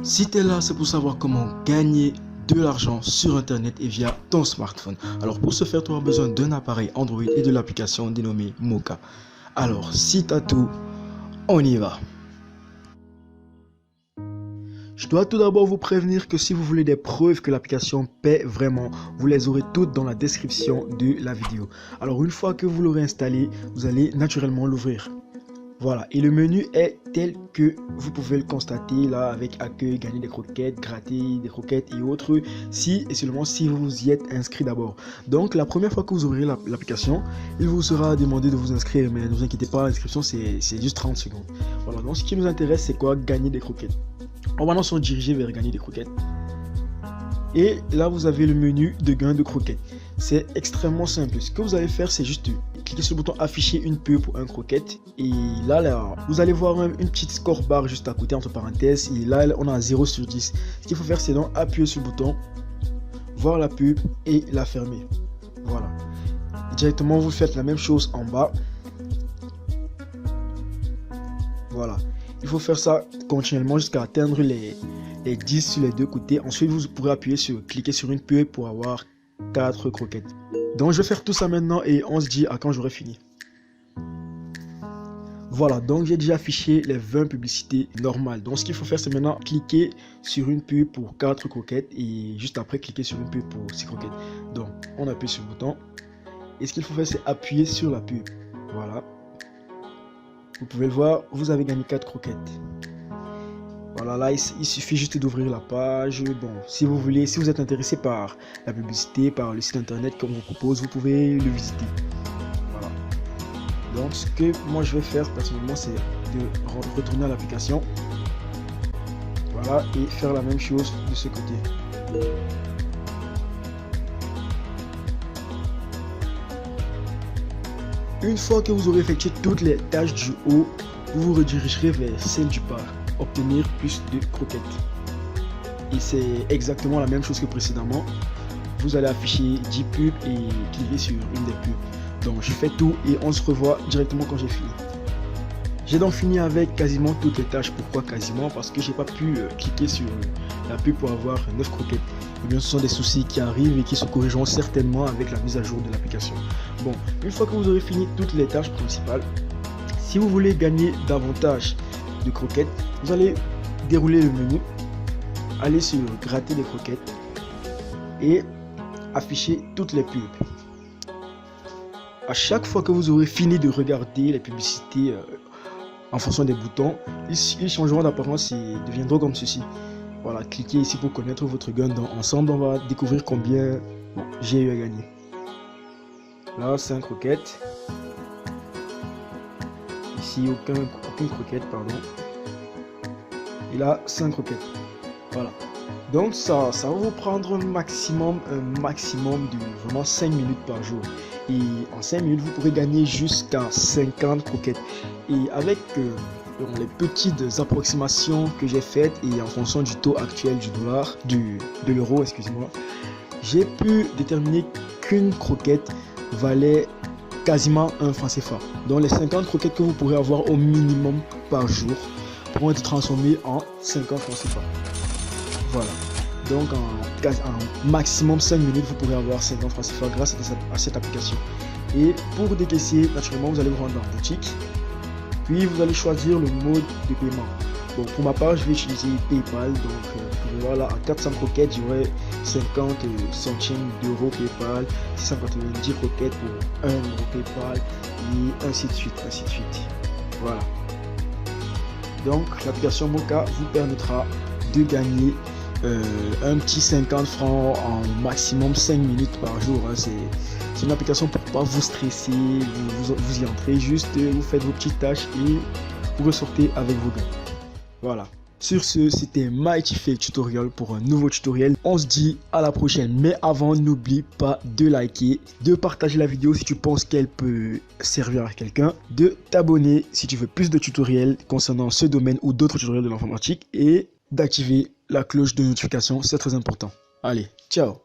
Si tu es là, c'est pour savoir comment gagner de l'argent sur internet et via ton smartphone. Alors pour ce faire, tu auras besoin d'un appareil Android et de l'application dénommée Moka. Alors si tu as tout, on y va. Je dois tout d'abord vous prévenir que si vous voulez des preuves que l'application paie vraiment, vous les aurez toutes dans la description de la vidéo. Alors une fois que vous l'aurez installé, vous allez naturellement l'ouvrir. Voilà, et le menu est tel que vous pouvez le constater là, avec accueil, gagner des croquettes, gratter des croquettes et autres, si et seulement si vous y êtes inscrit d'abord. Donc la première fois que vous ouvrirez l'application, il vous sera demandé de vous inscrire, mais ne vous inquiétez pas, l'inscription c'est juste 30 secondes. Voilà, donc ce qui nous intéresse c'est quoi? Gagner des croquettes. On va maintenant se diriger vers gagner des croquettes. Et là vous avez le menu de gain de croquettes. C'est extrêmement simple. Ce que vous allez faire, c'est juste cliquer sur le bouton afficher une pub pour un croquette. Et là, vous allez voir une petite score bar juste à côté entre parenthèses. Et là, on a 0 sur 10. Ce qu'il faut faire, c'est donc appuyer sur le bouton, voir la pub et la fermer. Voilà. Et directement, vous faites la même chose en bas. Voilà. Il faut faire ça continuellement jusqu'à atteindre les 10 sur les deux côtés. Ensuite, vous pourrez appuyer sur cliquer sur une pub pour avoir 4 croquettes. Donc je vais faire tout ça maintenant et on se dit à quand j'aurai fini. Voilà, donc j'ai déjà affiché les 20 publicités normales. Donc ce qu'il faut faire, c'est maintenant cliquer sur une pub pour 4 croquettes et juste après cliquer sur une pub pour 6 croquettes. Donc on appuie sur le bouton et ce qu'il faut faire, c'est appuyer sur la pub. Voilà. Vous pouvez le voir, vous avez gagné 4 croquettes. Voilà, là il suffit juste d'ouvrir la page. Bon, si vous voulez, si vous êtes intéressé par la publicité, par le site internet qu'on vous propose, vous pouvez le visiter. Voilà. Donc ce que moi je vais faire personnellement, c'est de retourner à l'application. Voilà, et faire la même chose de ce côté. Une fois que vous aurez effectué toutes les tâches du haut, vous vous redirigerez vers celle du bas. Obtenir plus de croquettes. Et c'est exactement la même chose que précédemment. Vous allez afficher 10 pubs et cliquer sur une des pubs. Donc je fais tout et on se revoit directement quand j'ai fini. J'ai donc fini avec quasiment toutes les tâches. Pourquoi quasiment? Parce que j'ai pas pu cliquer sur la pub pour avoir 9 croquettes. Et bien ce sont des soucis qui arrivent et qui se corrigeront certainement avec la mise à jour de l'application. Bon, une fois que vous aurez fini toutes les tâches principales, si vous voulez gagner davantage de croquettes, vous allez dérouler le menu, aller sur gratter des croquettes et afficher toutes les pubs. À chaque fois que vous aurez fini de regarder les publicités en fonction des boutons, ils changeront d'apparence et deviendront comme ceci. Voilà, cliquez ici pour connaître votre gain. Donc ensemble on va découvrir combien j'ai eu à gagner. Là 5 croquettes. Ici aucune croquette, pardon. Et là 5 croquettes. Voilà. Donc ça va vous prendre un maximum de vraiment 5 minutes par jour. Et en 5 minutes vous pourrez gagner jusqu'à 50 croquettes. Et avec les petites approximations que j'ai faites et en fonction du taux actuel du dollar, de l'euro, excusez-moi, j'ai pu déterminer qu'une croquette valait quasiment 1 franc CFA. Donc les 50 croquettes que vous pourrez avoir au minimum par jour pourront être transformées en 50 francs CFA. Voilà. Donc en maximum 5 minutes, vous pourrez avoir 50 francs CFA grâce à cette application. Et pour décaisser, naturellement, vous allez vous rendre en boutique. Puis vous allez choisir le mode de paiement. Bon, pour ma part, je vais utiliser PayPal. Donc vous pouvez voir là, à 400 croquettes, j'aurai 50 centimes d'euros PayPal, 690 croquettes pour 1 euro PayPal, et ainsi de suite, ainsi de suite. Voilà. Donc l'application Moka vous permettra de gagner un petit 50 francs en maximum 5 minutes par jour. Hein. C'est une application pour pas vous stresser, vous y entrez juste, vous faites vos petites tâches et vous ressortez avec vos gains. Voilà. Sur ce, c'était Mighty Fake Tutorial pour un nouveau tutoriel. On se dit à la prochaine. Mais avant, n'oublie pas de liker, de partager la vidéo si tu penses qu'elle peut servir à quelqu'un, de t'abonner si tu veux plus de tutoriels concernant ce domaine ou d'autres tutoriels de l'informatique et d'activer la cloche de notification, c'est très important. Allez, ciao!